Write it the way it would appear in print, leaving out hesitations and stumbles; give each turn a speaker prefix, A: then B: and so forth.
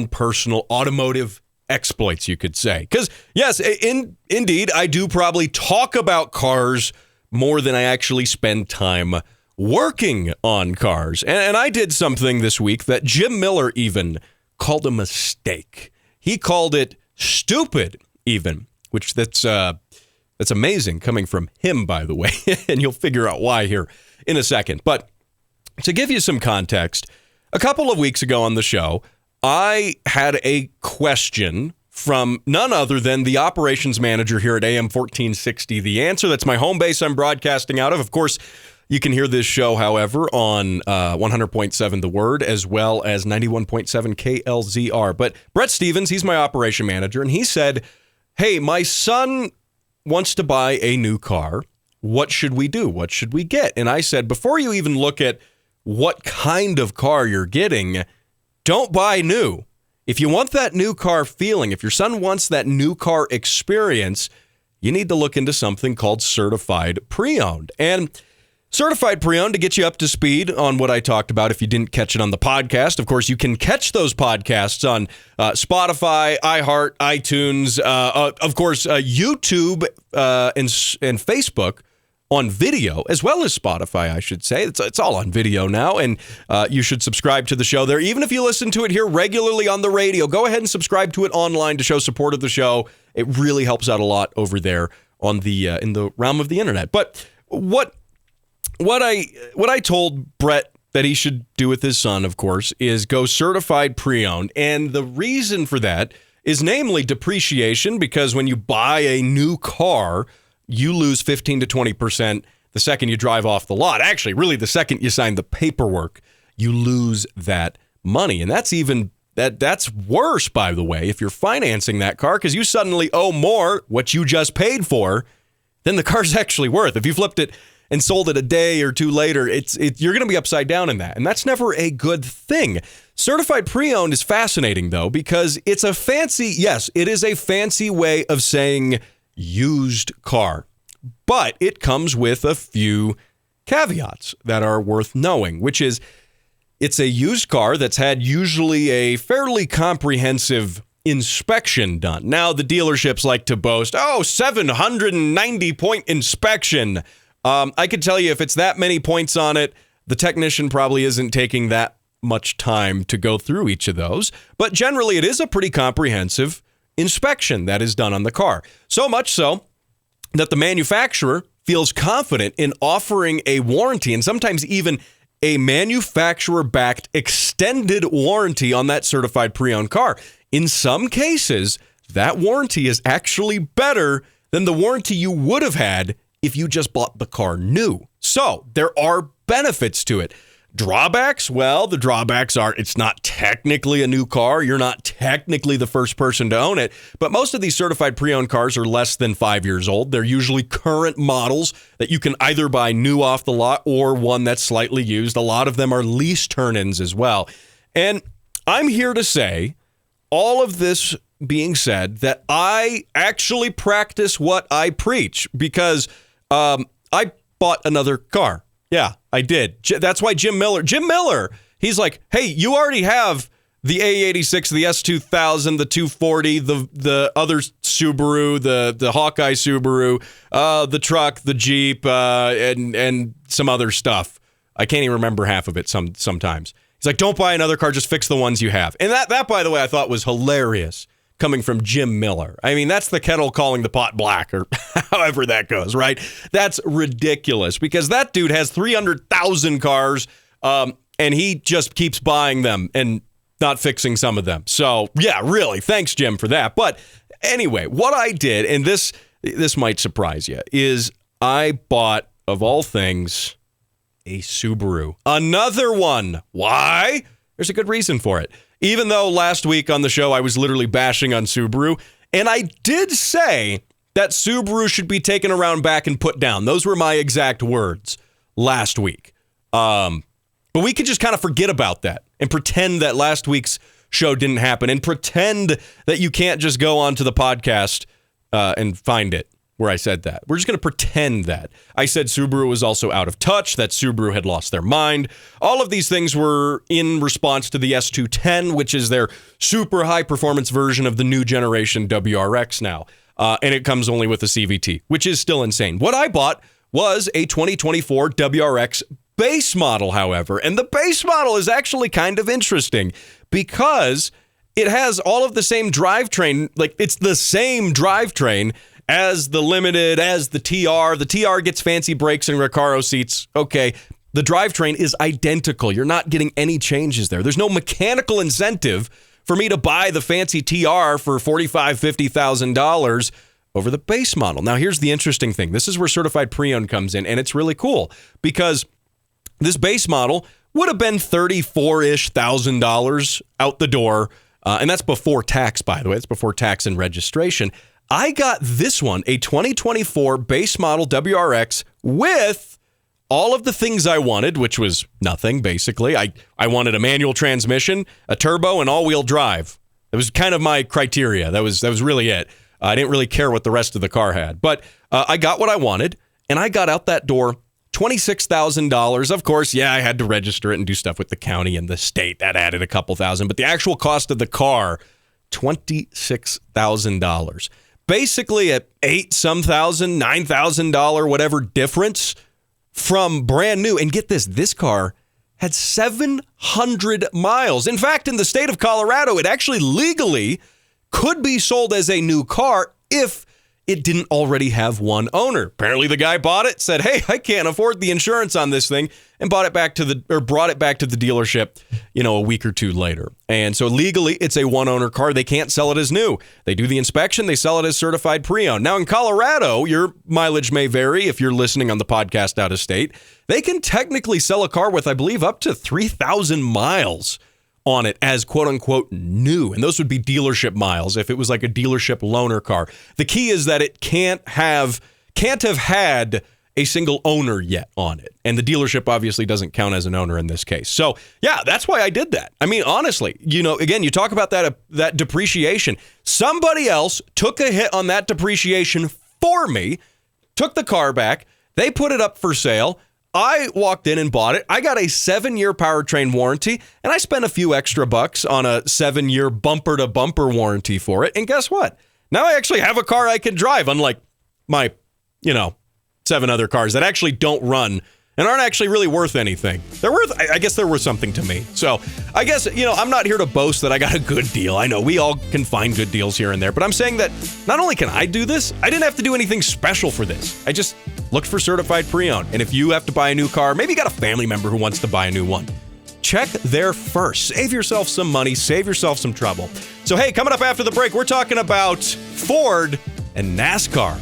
A: personal automotive exploits, you could say. Because, yes, indeed, I do probably talk about cars more than I actually spend time working on cars. And I did something this week that Jim Miller even called a mistake. He called it stupid, even, which that's amazing coming from him, by the way. And you'll figure out why here in a second. But to give you some context, a couple of weeks ago on the show, I had a question from none other than the operations manager here at AM 1460 The Answer. That's my home base I'm broadcasting out of. Of course, you can hear this show, however, on 100.7 The Word as well as 91.7 KLZR. But Brett Stevens, he's my operation manager, and he said, hey, my son wants to buy a new car. What should we do? What should we get? And I said, before you even look at what kind of car you're getting, don't buy new. If you want that new car feeling, if your son wants that new car experience, you need to look into something called certified pre-owned. And certified pre-owned, to get you up to speed on what I talked about, if you didn't catch it on the podcast, of course, you can catch those podcasts on Spotify, iHeart, iTunes, of course, YouTube and Facebook on video, as well as Spotify, I should say. It's all on video now, and you should subscribe to the show there. Even if you listen to it here regularly on the radio, go ahead and subscribe to it online to show support of the show. It really helps out a lot over there on the in the realm of the internet. But what I told Brett that he should do with his son, of course, is go certified pre-owned. And the reason for that is namely depreciation, because when you buy a new car, you lose 15 to 20% the second you drive off the lot. Actually, really, the second you sign the paperwork, you lose that money. And that's worse, by the way, if you're financing that car, because you suddenly owe more what you just paid for than the car's actually worth. If you flipped it and sold it a day or two later, you're going to be upside down in that. And that's never a good thing. Certified pre-owned is fascinating, though, because it's a fancy, yes, it is a fancy way of saying used car. But it comes with a few caveats that are worth knowing, which is it's a used car that's had usually a fairly comprehensive inspection done. Now, the dealerships like to boast, 790-point inspection. I could tell you if it's that many points on it, the technician probably isn't taking that much time to go through each of those. But generally, it is a pretty comprehensive inspection that is done on the car. So much so that the manufacturer feels confident in offering a warranty, and sometimes even a manufacturer-backed extended warranty on that certified pre-owned car. In some cases, that warranty is actually better than the warranty you would have had if you just bought the car new. So there are benefits to it. Drawbacks? Well, the drawbacks are it's not technically a new car. You're not technically the first person to own it. But most of these certified pre-owned cars are less than 5 years old. They're usually current models that you can either buy new off the lot or one that's slightly used. A lot of them are lease turn-ins as well. And I'm here to say, all of this being said, that I actually practice what I preach, because I bought another car. Yeah, I did. That's why Jim Miller, he's like, hey, you already have the A86, the S2000, the 240, the other Subaru, the Hawkeye Subaru, the truck, the Jeep, and some other stuff. I can't even remember half of it sometimes. He's like, don't buy another car, just fix the ones you have. And that, by the way, I thought was hilarious coming from Jim Miller. I mean, that's the kettle calling the pot black, or however that goes, right? That's ridiculous, because that dude has 300,000 cars, and he just keeps buying them and not fixing some of them. So, yeah, really, thanks, Jim, for that. But anyway, what I did, and this might surprise you, is I bought, of all things, a Subaru. Another one. Why? There's a good reason for it. Even though last week on the show I was literally bashing on Subaru, and I did say that Subaru should be taken around back and put down. Those were my exact words last week. But we can just kind of forget about that and pretend that last week's show didn't happen, and pretend that you can't just go onto the podcast and find it where I said that. We're just going to pretend that. I said Subaru was also out of touch, that Subaru had lost their mind. All of these things were in response to the S210, which is their super high-performance version of the new generation WRX now. And it comes only with a CVT, which is still insane. What I bought was a 2024 WRX base model, however. And the base model is actually kind of interesting because it has all of the same drivetrain. Like, it's the same drivetrain as the Limited, as the TR. The TR gets fancy brakes and Recaro seats. Okay, the drivetrain is identical. You're not getting any changes there. There's no mechanical incentive for me to buy the fancy TR for $45,000, $50,000 over the base model. Now, here's the interesting thing. This is where certified pre-owned comes in, and it's really cool because this base model would have been $34,000-ish out the door. And that's before tax, by the way. It's before tax and registration. I got this one, a 2024 base model WRX with all of the things I wanted, which was nothing, basically. I wanted a manual transmission, a turbo, and all-wheel drive. It was kind of my criteria. That was really it. I didn't really care what the rest of the car had. But I got what I wanted, and I got out that door $26,000. Of course, yeah, I had to register it and do stuff with the county and the state. That added a couple thousand. But the actual cost of the car, $26,000. Basically, at $8,000, $9,000, whatever difference from brand new. And get this car had 700 miles. In fact, in the state of Colorado, it actually legally could be sold as a new car if it didn't already have one owner. Apparently, the guy bought it, said, "Hey, I can't afford the insurance on this thing," and brought it back to the dealership, a week or two later. And so legally, it's a one-owner car. They can't sell it as new. They do the inspection. They sell it as certified pre-owned. Now, in Colorado, your mileage may vary if you're listening on the podcast out of state. They can technically sell a car with, I believe, up to 3,000 miles on it as quote-unquote new. And those would be dealership miles if it was like a dealership loaner car. The key is that it can't have had a single owner yet on it. And the dealership obviously doesn't count as an owner in this case. So, yeah, that's why I did that. I mean, honestly, again, you talk about that depreciation. Somebody else took a hit on that depreciation for me, took the car back, they put it up for sale. I walked in and bought it. I got a 7-year powertrain warranty, and I spent a few extra bucks on a 7-year bumper-to-bumper warranty for it. And guess what? Now I actually have a car I can drive, unlike my, 7 other cars that actually don't run and aren't actually really worth anything. I guess they're worth something to me. So I guess, I'm not here to boast that I got a good deal. I know we all can find good deals here and there, but I'm saying that not only can I do this, I didn't have to do anything special for this. I just looked for certified pre-owned. And if you have to buy a new car, maybe you got a family member who wants to buy a new one, check there first. Save yourself some money, save yourself some trouble. So hey, coming up after the break, we're talking about Ford and NASCAR.